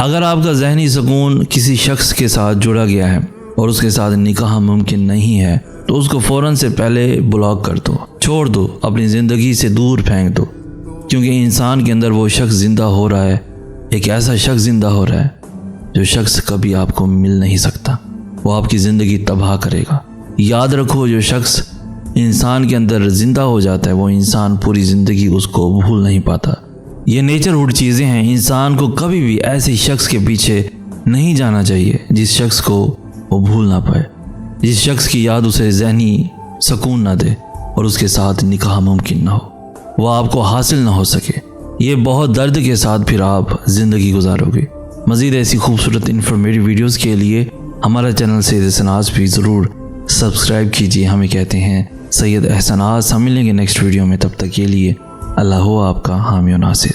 अगर आपका जहनी सुकून किसी शख्स के साथ जुड़ा गया है और उसके साथ निकाह मुमकिन नहीं है तो उसको फ़ौरन से पहले ब्लॉक कर दो, छोड़ दो, अपनी ज़िंदगी से दूर फेंक दो। क्योंकि इंसान के अंदर वो शख्स ज़िंदा हो रहा है, एक ऐसा शख्स ज़िंदा हो रहा है जो शख्स कभी आपको मिल नहीं सकता। वो आपकी ज़िंदगी तबाह करेगा। याद रखो, जो शख्स इंसान के अंदर ज़िंदा हो जाता है वो इंसान पूरी ज़िंदगी उसको भूल नहीं पाता। ये नेचरहुड चीज़ें हैं। इंसान को कभी भी ऐसे शख्स के पीछे नहीं जाना चाहिए जिस शख्स को वो भूल ना पाए, जिस शख्स की याद उसे ज़हनी सुकून ना दे और उसके साथ निकाह मुमकिन ना हो, वो आपको हासिल ना हो सके। ये बहुत दर्द के साथ फिर आप ज़िंदगी गुजारोगे। मज़ीद ऐसी खूबसूरत इन्फॉर्मेटिव वीडियोज़ के लिए हमारा चैनल सैयद एहसनाज़ भी ज़रूर सब्सक्राइब कीजिए। हमें कहते हैं सैयद एहसनाज़। हम मिलेंगे नेक्स्ट वीडियो में, तब तक के लिए अल्लाह हो आपका हामी और नासिर।